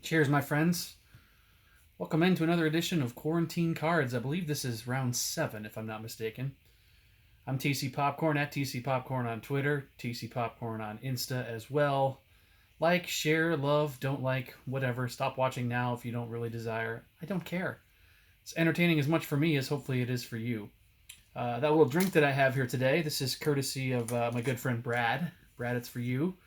Cheers, my friends. Welcome into another edition of Quarantine Cards. I believe this is round 7, if I'm not mistaken. I'm TC Popcorn at TC Popcorn on Twitter, TC Popcorn on Insta as well. Like, share, love, don't like, whatever. Stop watching now if you don't really desire. I don't care. It's entertaining as much for me as hopefully it is for you. That little drink that I have here today, this is courtesy of my good friend Brad. Brad, it's for you.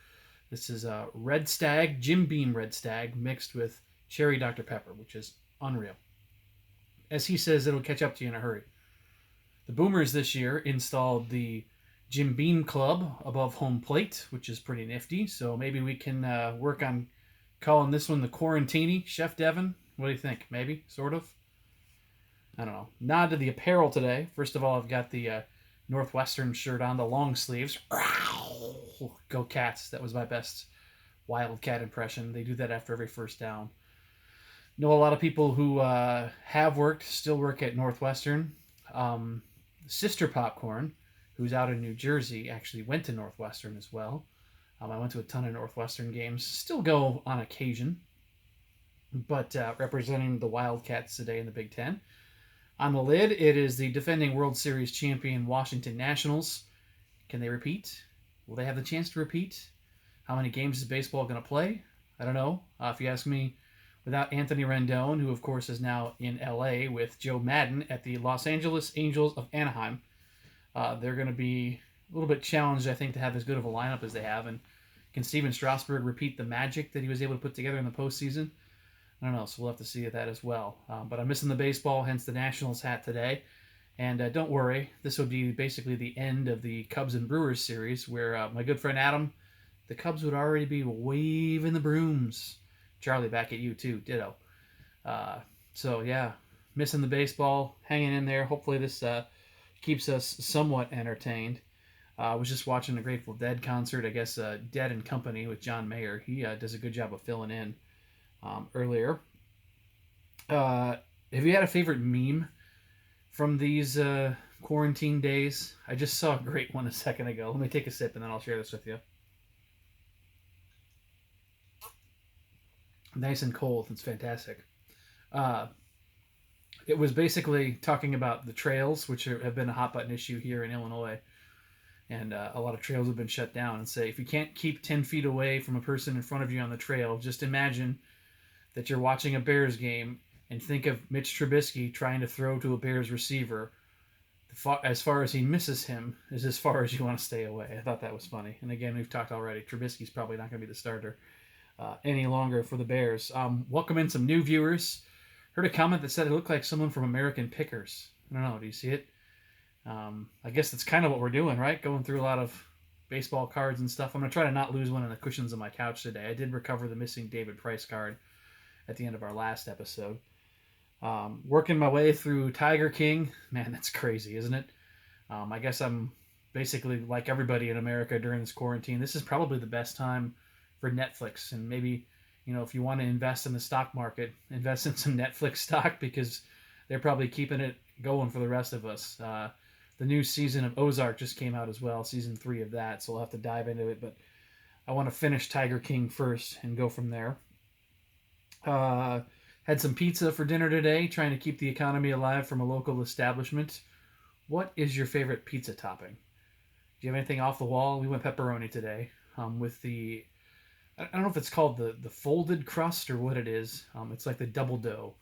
This is Red Stag, Jim Beam Red Stag, mixed with Cherry Dr. Pepper, which is unreal. As he says, it'll catch up to you in a hurry. The Boomers this year installed the Jim Beam Club above home plate, which is pretty nifty. So maybe we can work on calling this one the Quarantini. Chef Devin, what do you think? Maybe? Sort of? I don't know. Nod to the apparel today. First of all, I've got the Northwestern shirt on, the long sleeves. Go Cats. That was my best Wildcat impression. They do that after every first down. Know a lot of people who have worked, still work at Northwestern. Sister Popcorn, who's out in New Jersey, actually went to Northwestern as well. I went to a ton of Northwestern games. Still go on occasion. But representing the Wildcats today in the Big Ten. On the lid, it is the defending World Series champion Washington Nationals. Can they repeat? Will they have the chance to repeat? How many games is baseball going to play? I don't know. If you ask me, without Anthony Rendon, who of course is now in LA with Joe Madden at the Los Angeles Angels of Anaheim, they're going to be a little bit challenged, I think, to have as good of a lineup as they have. And can Steven Strasburg repeat the magic that he was able to put together in the postseason? I don't know, so we'll have to see that as well. But I'm missing the baseball, hence the Nationals hat today. And don't worry, this will be basically the end of the Cubs and Brewers series, where my good friend Adam, the Cubs would already be waving the brooms. Charlie, back at you too, ditto. So yeah, missing the baseball, hanging in there. Hopefully this keeps us somewhat entertained. I was just watching a Grateful Dead concert, I guess Dead and Company with John Mayer. He does a good job of filling in earlier. Have you had a favorite meme from these quarantine days? I just saw a great one a second ago. Let me take a sip and then I'll share this with you. Nice and cold. It's fantastic. Uh, it was basically talking about the trails, which have been a hot button issue here in Illinois. And a lot of trails have been shut down. And say, if you can't keep 10 feet away from a person in front of you on the trail, just imagine that you're watching a Bears game and think of Mitch Trubisky trying to throw to a Bears receiver. As far as he misses him is as far as you want to stay away. I thought that was funny. And again, we've talked already. Trubisky's probably not going to be the starter any longer for the Bears. Welcome in some new viewers. Heard a comment that said it looked like someone from American Pickers. I don't know. Do you see it? I guess that's kind of what we're doing, right? Going through a lot of baseball cards and stuff. I'm going to try to not lose one in the cushions of my couch today. I did recover the missing David Price card at the end of our last episode. Working my way through Tiger King. Man, that's crazy, isn't it? I guess I'm basically like everybody in America during this quarantine. This is probably the best time for Netflix. And maybe, if you want to invest in the stock market, invest in some Netflix stock because they're probably keeping it going for the rest of us. The new season of Ozark just came out as well, season 3 of that, so we'll have to dive into it. But I want to finish Tiger King first and go from there. Had some pizza for dinner today, trying to keep the economy alive from a local establishment. What is your favorite pizza topping? Do you have anything off the wall? We went pepperoni today with the, I don't know if it's called the folded crust or what it is. It's like the double dough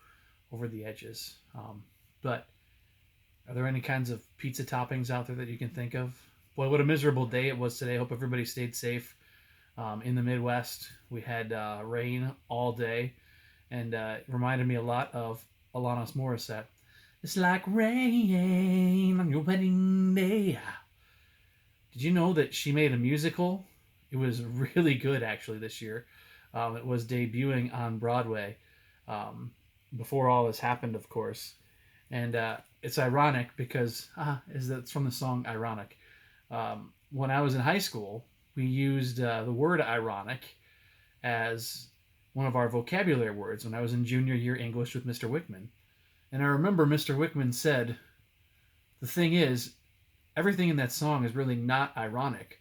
over the edges. But are there any kinds of pizza toppings out there that you can think of? Boy, what a miserable day it was today. Hope everybody stayed safe. In the Midwest, we had rain all day. And it reminded me a lot of Alanis Morissette. It's like rain on your wedding day. Did you know that she made a musical? It was really good, actually, this year. It was debuting on Broadway before all this happened, of course. And it's ironic because it's from the song Ironic. When I was in high school, we used the word ironic as one of our vocabulary words when I was in junior year English with Mr. Wickman. And I remember Mr. Wickman said, the thing is, everything in that song is really not ironic,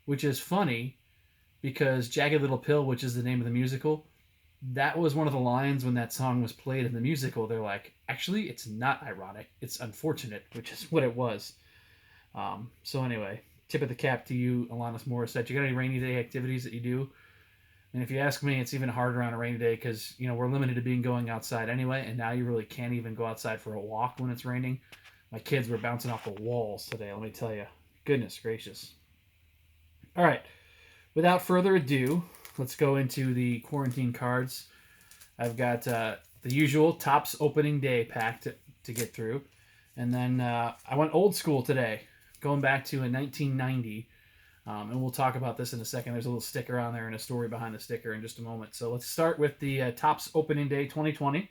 which is funny because Jagged Little Pill, which is the name of the musical, that was one of the lines when that song was played in the musical. They're like, actually, it's not ironic. It's unfortunate, which is what it was. So anyway, tip of the cap to you, Alanis Morissette. You got any rainy day activities that you do? And if you ask me, it's even harder on a rainy day because, we're limited to being going outside anyway, and now you really can't even go outside for a walk when it's raining. My kids were bouncing off the walls today, let me tell you. Goodness gracious. All right, without further ado, let's go into the quarantine cards. I've got the usual Topps opening day pack to get through. And then I went old school today, going back to a 1990. And we'll talk about this in a second. There's a little sticker on there and a story behind the sticker in just a moment. So let's start with the Topps opening day 2020.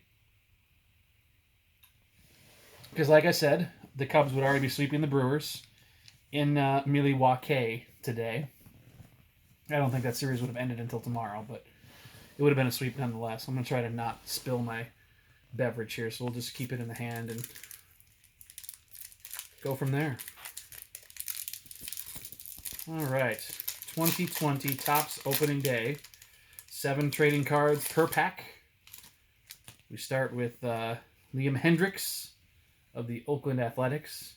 Because like I said, the Cubs would already be sweeping the Brewers in Milwaukee today. I don't think that series would have ended until tomorrow, but it would have been a sweep nonetheless. I'm going to try to not spill my beverage here, so we'll just keep it in the hand and go from there. All right, 2020 Topps opening day. 7 trading cards per pack. We start with Liam Hendriks of the Oakland Athletics.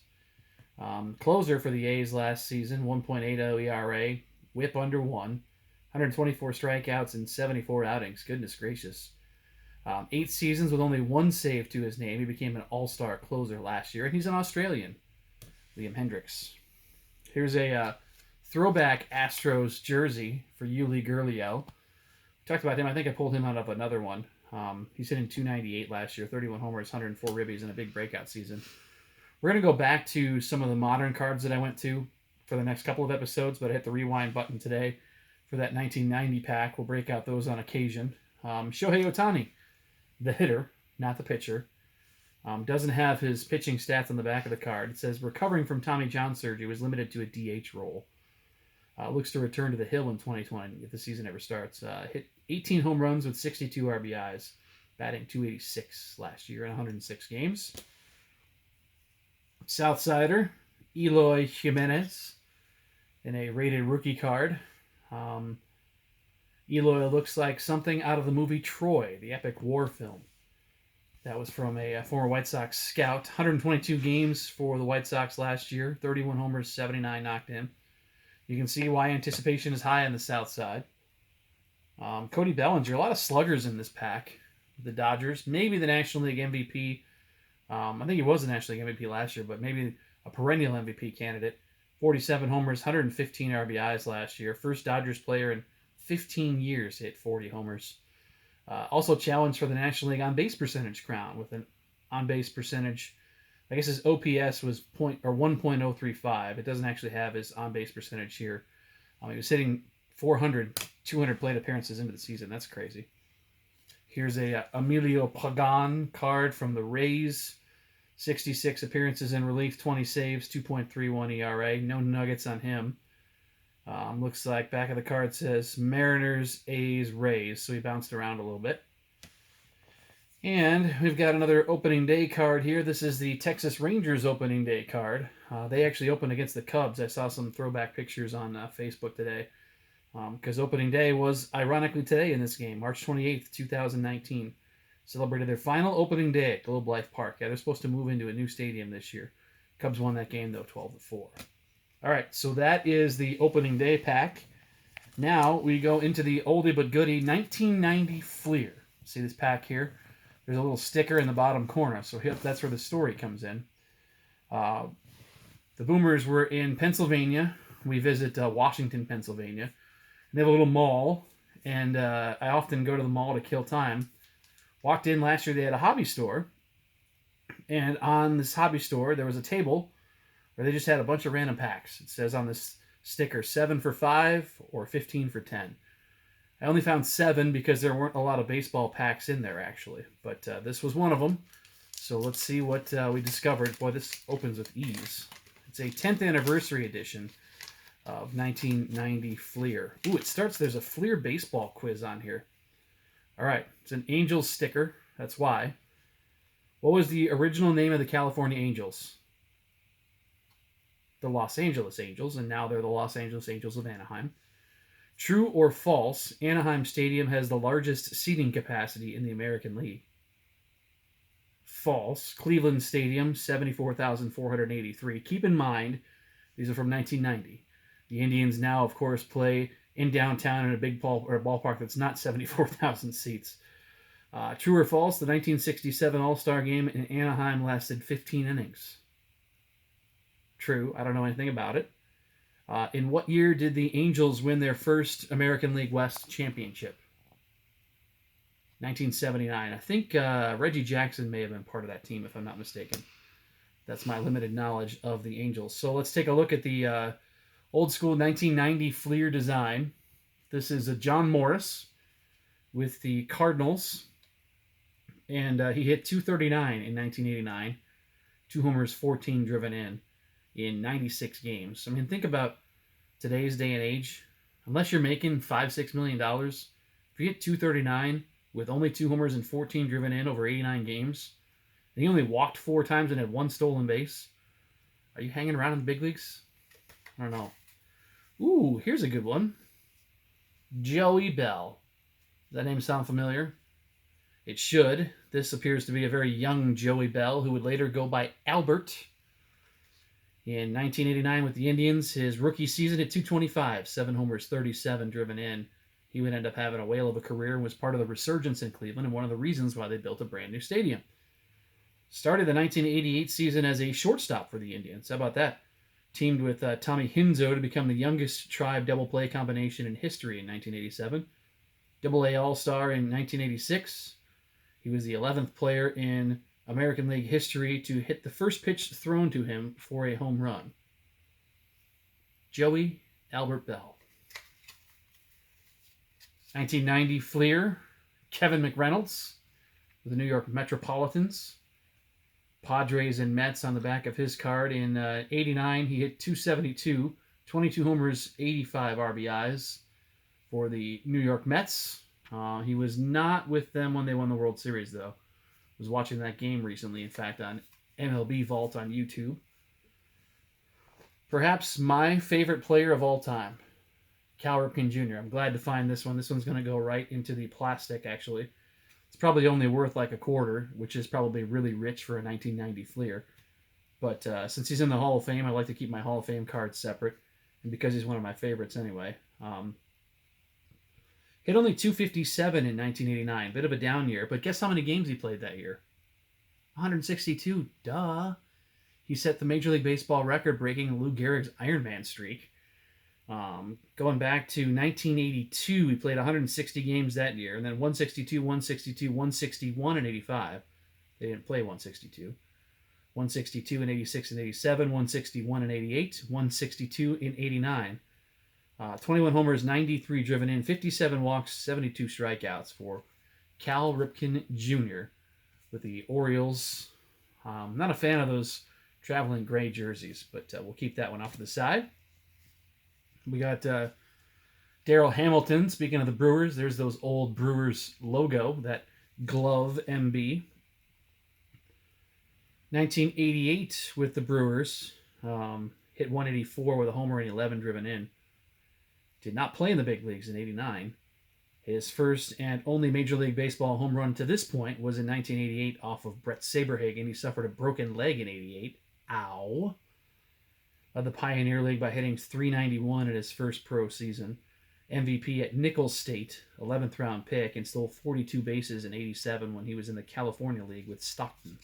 Closer for the A's last season, 1.80 ERA, whip under 1, 124 strikeouts in 74 outings. Goodness gracious. 8 seasons with only 1 save to his name. He became an all-star closer last year, and he's an Australian, Liam Hendriks. Here's a throwback Astros jersey for Yuli Gurriel. We talked about him. I think I pulled him out of another one. He's hitting 298 last year, 31 homers, 104 ribbies in a big breakout season. We're going to go back to some of the modern cards that I went to for the next couple of episodes, but I hit the rewind button today for that 1990 pack. We'll break out those on occasion. Shohei Ohtani, the hitter, not the pitcher. Doesn't have his pitching stats on the back of the card. It says recovering from Tommy John surgery, was limited to a DH role. Looks to return to the hill in 2020 if the season ever starts. Hit 18 home runs with 62 RBIs, batting .286 last year in 106 games. Southsider, Eloy Jimenez, in a rated rookie card. Eloy looks like something out of the movie Troy, the epic war film. That was from a former White Sox scout. 122 games for the White Sox last year, 31 homers, 79 knocked in. You can see why anticipation is high on the south side. Cody Bellinger, a lot of sluggers in this pack. The Dodgers, maybe the National League MVP. I think he was the National League MVP last year, but maybe a perennial MVP candidate. 47 homers, 115 RBIs last year. First Dodgers player in 15 years to hit 40 homers. Also challenged for the National League on-base percentage crown with an on-base percentage. I guess his OPS was 1.035. It doesn't actually have his on-base percentage here. He was hitting 200 plate appearances into the season. That's crazy. Here's a Emilio Pagan card from the Rays. 66 appearances in relief, 20 saves, 2.31 ERA. No nuggets on him. Looks like back of the card says Mariners, A's, Rays. So he bounced around a little bit. And we've got another opening day card here. This is the Texas Rangers opening day card. They actually opened against the Cubs. I saw some throwback pictures on Facebook today. Because opening day was ironically today in this game, March 28th, 2019. Celebrated their final opening day at Globe Life Park. Yeah, they're supposed to move into a new stadium this year. Cubs won that game, though, 12-4. All right, so that is the opening day pack. Now we go into the oldie but goodie 1990 Fleer. See this pack here? There's a little sticker in the bottom corner, so that's where the story comes in. The Boomers were in Pennsylvania. We visit Washington, Pennsylvania. They have a little mall, and I often go to the mall to kill time. Walked in last year, they had a hobby store, and on this hobby store, there was a table where they just had a bunch of random packs. It says on this sticker, 7 for 5 or 15 for 10. I only found 7 because there weren't a lot of baseball packs in there, actually. But this was one of them. So let's see what we discovered. Boy, this opens with ease. It's a 10th anniversary edition of 1990 Fleer. Ooh, it starts, there's a Fleer baseball quiz on here. All right, it's an Angels sticker. That's why. What was the original name of the California Angels? The Los Angeles Angels, and now they're the Los Angeles Angels of Anaheim. True or false, Anaheim Stadium has the largest seating capacity in the American League. False. Cleveland Stadium, 74,483. Keep in mind, these are from 1990. The Indians now, of course, play in downtown in a big ballpark that's not 74,000 seats. True or false, the 1967 All-Star Game in Anaheim lasted 15 innings. True. I don't know anything about it. In what year did the Angels win their first American League West championship? 1979. I think Reggie Jackson may have been part of that team, if I'm not mistaken. That's my limited knowledge of the Angels. So let's take a look at the old school 1990 Fleer design. This is a John Morris with the Cardinals. And he hit 239 in 1989. 2 homers, 14 driven in 96 games. I mean, think about today's day and age. Unless you're making $5-6 million, if you hit 239 with only 2 homers and 14 driven in over 89 games, and he only walked 4 times and had 1 stolen base, are you hanging around in the big leagues? I don't know. Ooh, here's a good one. Joey Bell. Does that name sound familiar? It should. This appears to be a very young Joey Bell, who would later go by Albert. In 1989 with the Indians, his rookie season at 225, 7 homers, 37 driven in. He would end up having a whale of a career and was part of the resurgence in Cleveland and one of the reasons why they built a brand new stadium. Started the 1988 season as a shortstop for the Indians. How about that? Teamed with Tommy Hinzo to become the youngest Tribe double play combination in history in 1987. Double A All-Star in 1986. He was the 11th player in American League history to hit the first pitch thrown to him for a home run. Joey Albert Bell. 1990 Fleer, Kevin McReynolds with the New York Metropolitans. Padres and Mets on the back of his card. In 89, he hit 272, 22 homers, 85 RBIs for the New York Mets. He was not with them when they won the World Series, though. I was watching that game recently, in fact, on MLB Vault on YouTube. Perhaps my favorite player of all time, Cal Ripken Jr. I'm glad to find this one. This one's going to go right into the plastic, actually. It's probably only worth like a quarter, which is probably really rich for a 1990 Fleer. But since he's in the Hall of Fame, I like to keep my Hall of Fame cards separate. And because he's one of my favorites anyway. Hit only 257 in 1989. Bit of a down year. But guess how many games he played that year? 162. Duh. He set the Major League Baseball record breaking Lou Gehrig's Ironman streak. Going back to 1982, he played 160 games that year. And then 162, 162, 161 in 85. They didn't play 162. 162 in 86 and 87. 161 in 88. 162 in 89. 21 homers, 93 driven in, 57 walks, 72 strikeouts for Cal Ripken Jr. with the Orioles. Not a fan of those traveling gray jerseys, but we'll keep that one off to the side. We got Darryl Hamilton. Speaking of the Brewers, there's those old Brewers logo, that glove MB. 1988 with the Brewers. Hit 184 with a homer and 11 driven in. Did not play in the big leagues in 89. His first and only Major League Baseball home run to this point was in 1988 off of Brett Saberhagen. He suffered a broken leg in 88. Ow. Led the Pioneer League by hitting .391 in his first pro season. MVP at Nicholls State, 11th round pick, and stole 42 bases in 87 when he was in the California League with Stockton.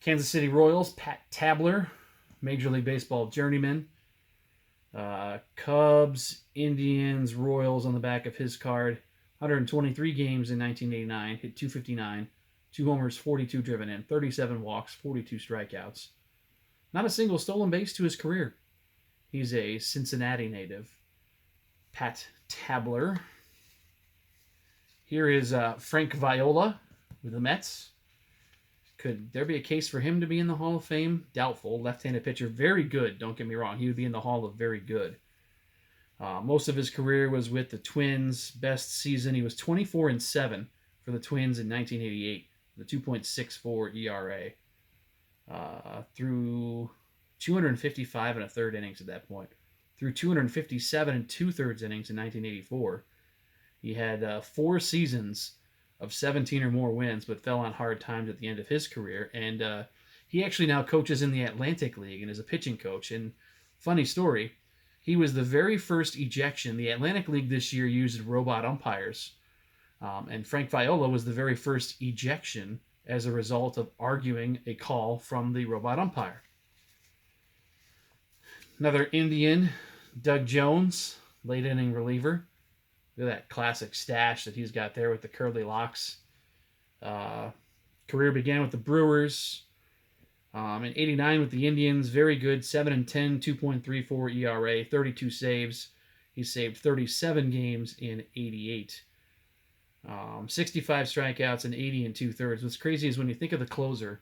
Kansas City Royals, Pat Tabler, Major League Baseball journeyman. Cubs, Indians, Royals on the back of his card. 123 games in 1989, hit .259, 2 homers, 42 driven in, 37 walks, 42 strikeouts. Not a single stolen base to his career. He's a Cincinnati native. Pat Tabler. Here is Frank Viola with the Mets. Could there be a case for him to be in the Hall of Fame? Doubtful. Left-handed pitcher. Very good, don't get me wrong. He would be in the Hall of Very Good. Most of his career was with the Twins. Best season, he was 24-7 for the Twins in 1988. The 2.64 ERA. Through 255 and a third innings at that point. threw 257 and two-thirds innings in 1984. He had 4 seasons of 17 or more wins, but fell on hard times at the end of his career. And he actually now coaches in the Atlantic League and is a pitching coach. And funny story, he was the very first ejection. The Atlantic League this year used robot umpires. And Frank Viola was the very first ejection as a result of arguing a call from the robot umpire. Another Indian, Doug Jones, late inning reliever. Look at that classic stash that he's got there with the curly locks. Career began with the Brewers. In 89 with the Indians, very good, 7-10, 2.34 ERA, 32 saves. He saved 37 games in 88. 65 strikeouts and 80 and two-thirds. What's crazy is when you think of the closer,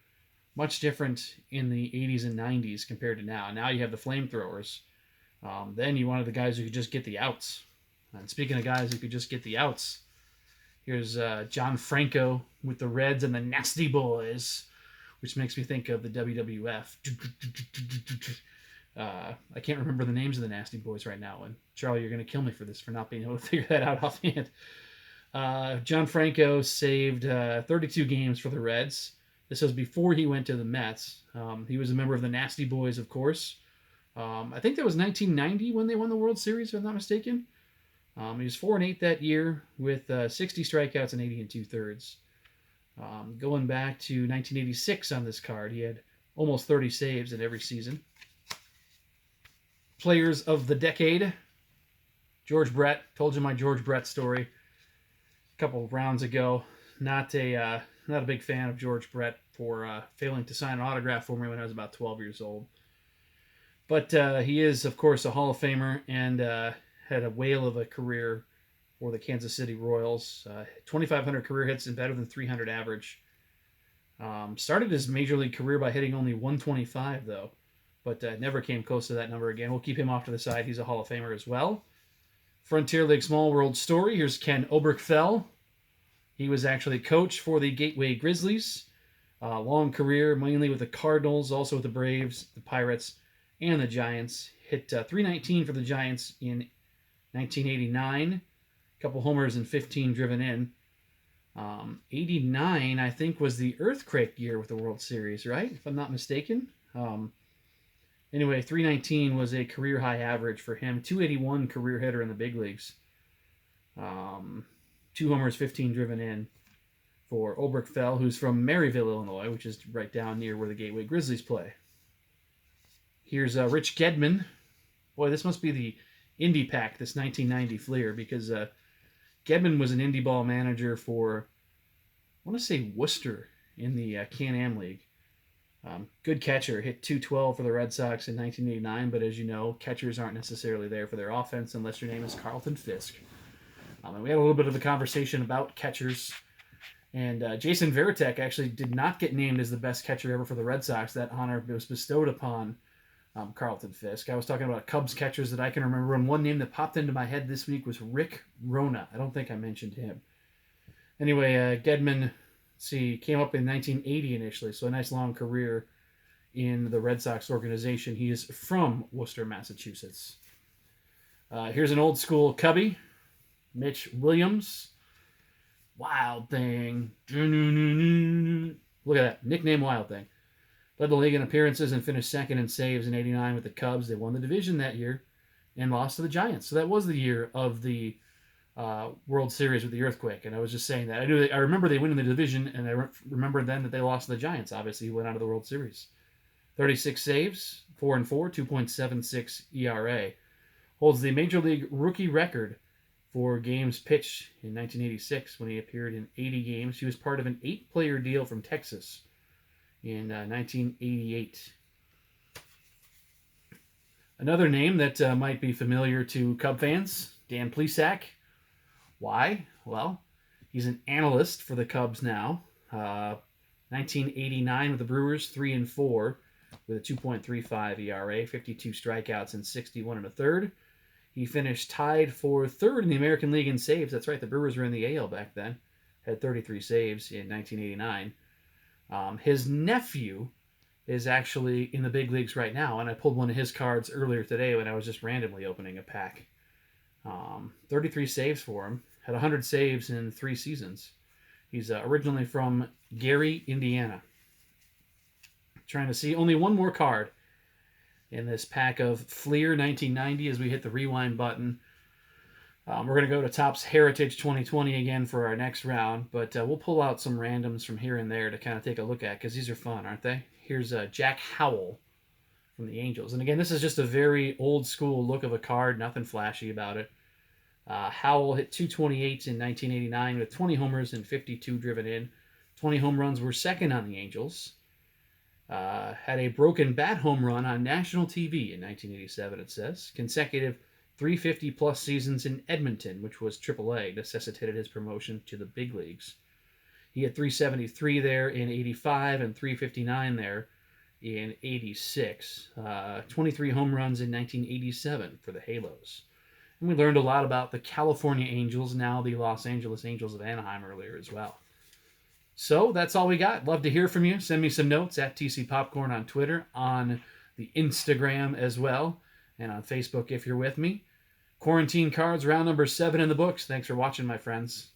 much different in the 80s and 90s compared to now. Now you have the flamethrowers. Then you wanted the guys who could just get the outs. And speaking of guys who could just get the outs, here's John Franco with the Reds and the Nasty Boys, which makes me think of the WWF. I can't remember the names of the Nasty Boys right now. And Charlie, you're going to kill me for this, for not being able to figure that out offhand. John Franco saved 32 games for the Reds. This was before he went to the Mets. He was a member of the Nasty Boys, of course. I think that was 1990 when they won the World Series, if I'm not mistaken. He was 4-8 that year with 60 strikeouts and 80 and two-thirds. Going back to 1986 on this card, he had almost 30 saves in every season. Players of the decade. George Brett. Told you my George Brett story a couple of rounds ago. Not a big fan of George Brett for failing to sign an autograph for me when I was about 12 years old. But he is, of course, a Hall of Famer and had a whale of a career for the Kansas City Royals. 2,500 career hits and better than 300 average. Started his major league career by hitting only 125, though, but never came close to that number again. We'll keep him off to the side. He's a Hall of Famer as well. Frontier League Small World Story. Here's Ken Oberkfell. He was actually coach for the Gateway Grizzlies. Long career, mainly with the Cardinals, also with the Braves, the Pirates, and the Giants. Hit .319 for the Giants in 1989. A couple homers and 15 driven in. 89, I think, was the earthquake year with the World Series, right? If I'm not mistaken. Anyway, .319 was a career high average for him. .281 career hitter in the big leagues. 2 homers, 15 driven in for Oberkfell, who's from Maryville, Illinois, which is right down near where the Gateway Grizzlies play. Here's Rich Gedman. Boy, this must be the Indy Pack, this 1990 Fleer, because Gedman was an Indy ball manager for, I want to say, Worcester in the Can-Am League. Good catcher, hit .212 for the Red Sox in 1989, but as you know, catchers aren't necessarily there for their offense unless your name is Carlton Fisk. And we had a little bit of a conversation about catchers, and Jason Varitek actually did not get named as the best catcher ever for the Red Sox. That honor was bestowed upon Carlton Fisk. I was talking about Cubs catchers that I can remember, and one name that popped into my head this week was Rick Rona. I don't think I mentioned him. Anyway, Gedman, came up in 1980 initially, so a nice long career in the Red Sox organization. He is from Worcester, Massachusetts. Here's an old school Cubby, Mitch Williams. Wild Thing. Look at that. Nickname Wild Thing. Led the league in appearances and finished second in saves in 89 with the Cubs. They won the division that year and lost to the Giants. So that was the year of the World Series with the earthquake. And I was just saying that. I remember they win in the division, and I remember then that they lost to the Giants. Obviously, he went out of the World Series. 36 saves, 4-4, 2.76 ERA. Holds the Major League rookie record for games pitched in 1986 when he appeared in 80 games. He was part of an 8-player deal from Texas in 1988. Another name that might be familiar to Cub fans, Dan Plesac. Why? Well, he's an analyst for the Cubs now. 1989 with the Brewers, 3-4 with a 2.35 ERA, 52 strikeouts and 61 1/3. He finished tied for third in the American League in saves. That's right, the Brewers were in the AL back then. Had 33 saves in 1989. His nephew is actually in the big leagues right now, and I pulled one of his cards earlier today when I was just randomly opening a pack. 33 saves for him. Had 100 saves in 3 seasons. He's originally from Gary, Indiana. Trying to see only one more card in this pack of Fleer 1990 as we hit the rewind button. We're going to go to Topps Heritage 2020 again for our next round, but we'll pull out some randoms from here and there to kind of take a look at because these are fun, aren't they? Here's Jack Howell from the Angels. And again, this is just a very old school look of a card, nothing flashy about it. Howell hit 228 in 1989 with 20 homers and 52 driven in. 20 home runs were second on the Angels. Had a broken bat home run on national TV in 1987, it says. Consecutive 350-plus seasons in Edmonton, which was AAA, necessitated his promotion to the big leagues. He had 373 there in 85 and 359 there in 86. 23 home runs in 1987 for the Halos. And we learned a lot about the California Angels, now the Los Angeles Angels of Anaheim earlier as well. So that's all we got. Love to hear from you. Send me some notes at TC Popcorn on Twitter, on the Instagram as well, and on Facebook if you're with me. Quarantine Cards, round number 7 in the books. Thanks for watching, my friends.